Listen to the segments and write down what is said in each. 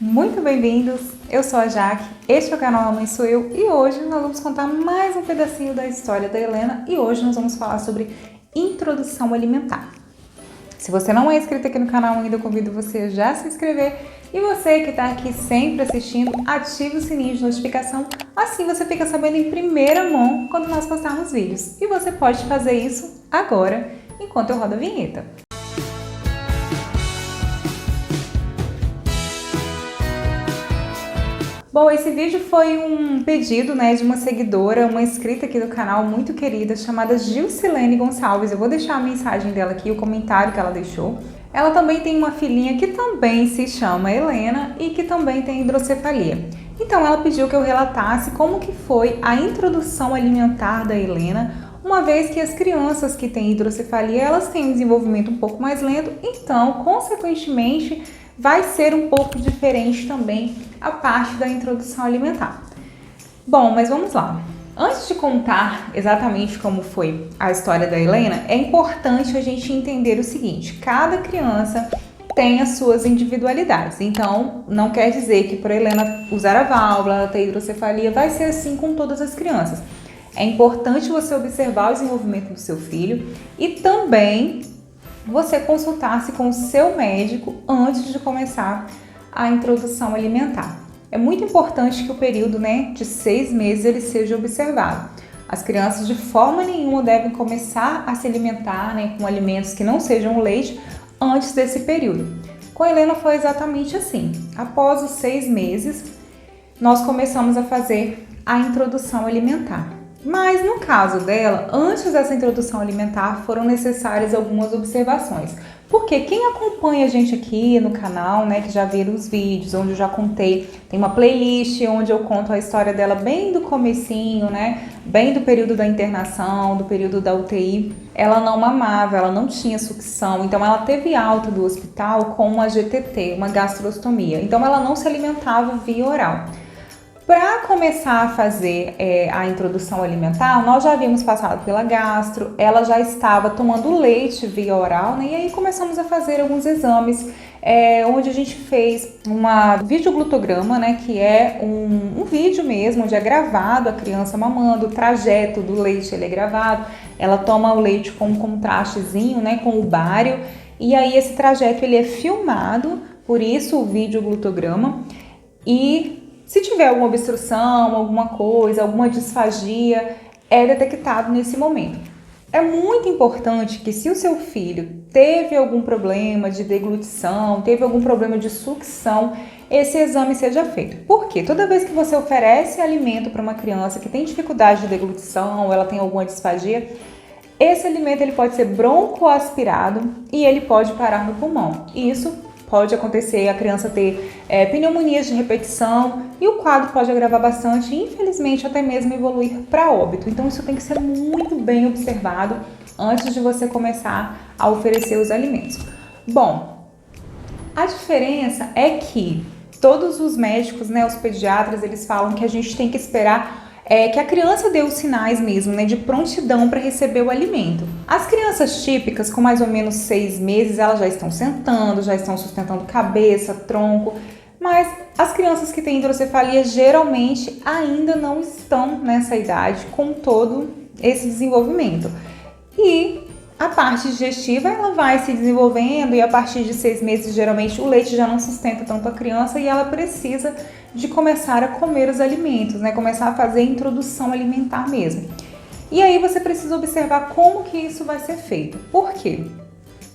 Muito bem-vindos, eu sou a Jaque, este é o canal A Mãe Sou Eu e hoje nós vamos contar mais um pedacinho da história da Helena e hoje nós vamos falar sobre introdução alimentar. Se você não é inscrito aqui no canal ainda, eu convido você a já se inscrever e você que está aqui sempre assistindo, ative o sininho de notificação, assim você fica sabendo em primeira mão quando nós postarmos vídeos. E você pode fazer isso agora, enquanto eu rodo a vinheta. Bom, esse vídeo foi um pedido, de uma seguidora, uma inscrita aqui do canal muito querida, chamada Gilcilene Gonçalves. Eu vou deixar a mensagem dela aqui, o comentário que ela deixou. Ela também tem uma filhinha que também se chama Helena e que também tem hidrocefalia. Então ela pediu que eu relatasse como que foi a introdução alimentar da Helena, uma vez que as crianças que têm hidrocefalia, elas têm um desenvolvimento um pouco mais lento, então, consequentemente, vai ser um pouco diferente também a parte da introdução alimentar. Bom, mas vamos lá. Antes de contar exatamente como foi a história da Helena, é importante a gente entender o seguinte: cada criança tem as suas individualidades. Então, não quer dizer que por Helena usar a válvula, ela ter hidrocefalia, vai ser assim com todas as crianças. É importante você observar o desenvolvimento do seu filho e também você consultar-se com o seu médico antes de começar a introdução alimentar. É muito importante que o período de 6 meses ele seja observado. As crianças de forma nenhuma devem começar a se alimentar com alimentos que não sejam leite antes desse período. Com a Helena foi exatamente assim. Após os 6 meses, nós começamos a fazer a introdução alimentar. Mas no caso dela, antes dessa introdução alimentar, foram necessárias algumas observações. Porque quem acompanha a gente aqui no canal, que já viram os vídeos, onde eu já contei, tem uma playlist onde eu conto a história dela bem do comecinho, bem do período da internação, do período da UTI. Ela não mamava, ela não tinha sucção, então ela teve alta do hospital com uma GTT, uma gastrostomia. Então ela não se alimentava via oral. Para começar a fazer a introdução alimentar, nós já havíamos passado pela gastro, ela já estava tomando leite via oral, e aí começamos a fazer alguns exames, onde a gente fez uma videoglutograma, que é um vídeo mesmo, onde é gravado a criança mamando, o trajeto do leite ele é gravado, ela toma o leite com um contrastezinho, com o bário, e aí esse trajeto ele é filmado, por isso o videoglutograma, e se tiver alguma obstrução, alguma coisa, alguma disfagia, é detectado nesse momento. É muito importante que se o seu filho teve algum problema de deglutição, teve algum problema de sucção, esse exame seja feito. Por quê? Toda vez que você oferece alimento para uma criança que tem dificuldade de deglutição ou ela tem alguma disfagia, esse alimento ele pode ser broncoaspirado e ele pode parar no pulmão. Isso pode acontecer a criança ter pneumonias de repetição e o quadro pode agravar bastante e, infelizmente, até mesmo evoluir para óbito. Então, isso tem que ser muito bem observado antes de você começar a oferecer os alimentos. Bom, a diferença é que todos os médicos, os pediatras, eles falam que a gente tem que esperar que a criança dê os sinais mesmo, de prontidão para receber o alimento. As crianças típicas, com mais ou menos 6 meses, elas já estão sentando, já estão sustentando cabeça, tronco, mas as crianças que têm hidrocefalia geralmente ainda não estão nessa idade com todo esse desenvolvimento. E a parte digestiva ela vai se desenvolvendo e a partir de 6 meses geralmente o leite já não sustenta tanto a criança e ela precisa de começar a comer os alimentos, começar a fazer a introdução alimentar mesmo. E aí você precisa observar como que isso vai ser feito. Por quê?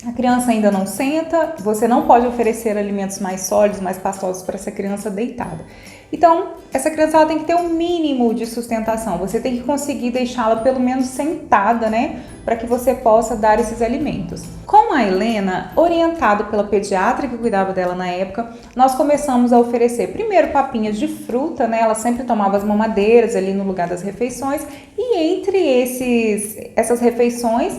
A criança ainda não senta, você não pode oferecer alimentos mais sólidos, mais pastosos para essa criança deitada. Então, essa criança ela tem que ter um mínimo de sustentação, você tem que conseguir deixá-la pelo menos sentada, para que você possa dar esses alimentos. Com a Helena, orientado pela pediatra que cuidava dela na época, nós começamos a oferecer primeiro papinhas de fruta, ela sempre tomava as mamadeiras ali no lugar das refeições e entre essas refeições,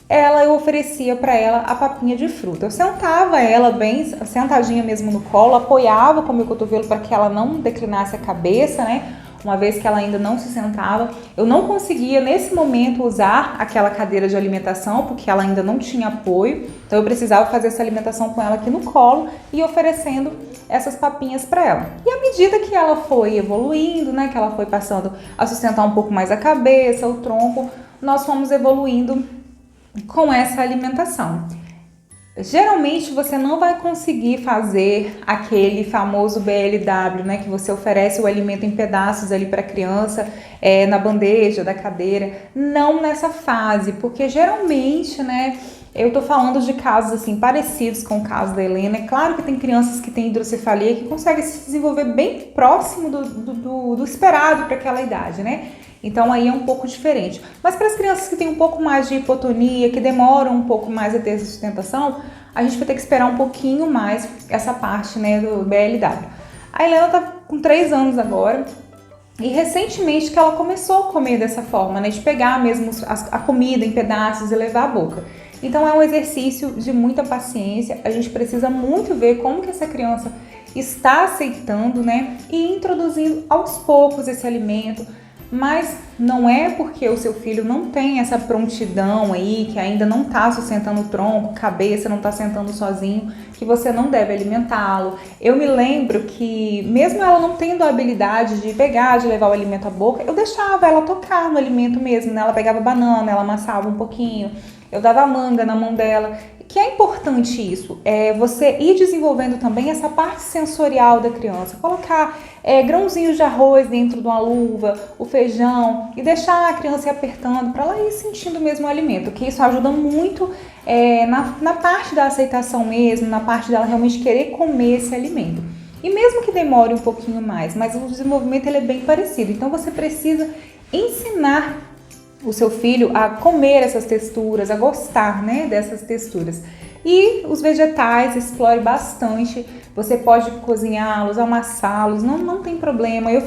eu oferecia para ela a papinha de fruta. Eu sentava ela bem sentadinha mesmo no colo, apoiava com o meu cotovelo para que ela não declinasse a cabeça, uma vez que ela ainda não se sentava. Eu não conseguia, nesse momento, usar aquela cadeira de alimentação, porque ela ainda não tinha apoio. Então eu precisava fazer essa alimentação com ela aqui no colo e oferecendo essas papinhas para ela. E à medida que ela foi evoluindo, né, que ela foi passando a sustentar um pouco mais a cabeça, o tronco, nós fomos evoluindo com essa alimentação. Geralmente você não vai conseguir fazer aquele famoso BLW, né, que você oferece o alimento em pedaços ali para a criança, na bandeja da cadeira, não nessa fase, porque geralmente, né, eu tô falando de casos assim parecidos com o caso da Helena. É claro que tem crianças que têm hidrocefalia que conseguem se desenvolver bem próximo do esperado para aquela idade, né? Então aí é um pouco diferente. Mas para as crianças que têm um pouco mais de hipotonia, que demoram um pouco mais a ter essa sustentação, a gente vai ter que esperar um pouquinho mais essa parte, né, do BLW. A Helena tá com 3 anos agora. E recentemente que ela começou a comer dessa forma, né, de pegar mesmo a comida em pedaços e levar à boca. Então é um exercício de muita paciência, a gente precisa muito ver como que essa criança está aceitando, né, e introduzindo aos poucos esse alimento, mas não é porque o seu filho não tem essa prontidão aí, que ainda não está sustentando o tronco, cabeça, não está sentando sozinho, que você não deve alimentá-lo. Eu me lembro que mesmo ela não tendo a habilidade de pegar, de levar o alimento à boca, eu deixava ela tocar no alimento mesmo, né? Ela pegava banana, ela amassava um pouquinho, eu dava manga na mão dela. Que é importante isso, é você ir desenvolvendo também essa parte sensorial da criança, colocar grãozinhos de arroz dentro de uma luva, o feijão, e deixar a criança ir apertando para ela ir sentindo mesmo o alimento, que isso ajuda muito na parte da aceitação mesmo, na parte dela realmente querer comer esse alimento. E mesmo que demore um pouquinho mais, mas o desenvolvimento ele é bem parecido, então você precisa ensinar o seu filho a comer essas texturas, a gostar, né, dessas texturas. E os vegetais, explore bastante. Você pode cozinhá-los, amassá-los, não tem problema. Eu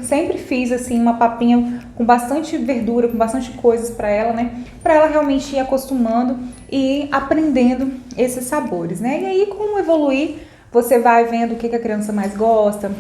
sempre fiz assim uma papinha com bastante verdura, com bastante coisas para ela, né, para ela realmente ir acostumando e aprendendo esses sabores, né. E aí, com o evoluir, você vai vendo o que a criança mais gosta,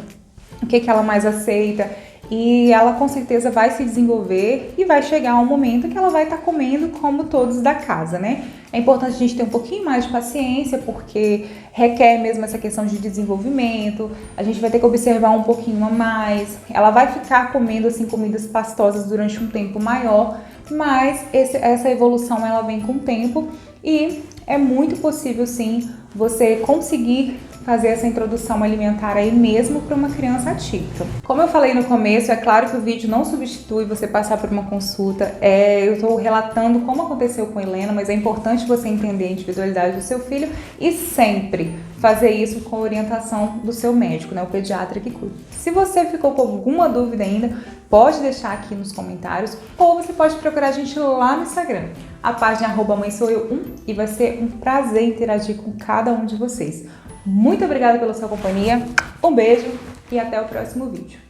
o que ela mais aceita. E ela com certeza vai se desenvolver e vai chegar um momento que ela vai estar comendo como todos da casa, né? É importante a gente ter um pouquinho mais de paciência, porque requer mesmo essa questão de desenvolvimento, a gente vai ter que observar um pouquinho a mais, ela vai ficar comendo assim comidas pastosas durante um tempo maior, mas essa evolução ela vem com o tempo e é muito possível sim você conseguir fazer essa introdução alimentar aí mesmo para uma criança atípica. Como eu falei no começo, é claro que o vídeo não substitui você passar por uma consulta. Eu estou relatando como aconteceu com a Helena, mas é importante você entender a individualidade do seu filho e sempre fazer isso com a orientação do seu médico, né, o pediatra que cuida. Se você ficou com alguma dúvida ainda, pode deixar aqui nos comentários ou você pode procurar a gente lá no Instagram, a página @mãesoueu1, e vai ser um prazer interagir com cada um de vocês. Muito obrigada pela sua companhia, um beijo e até o próximo vídeo.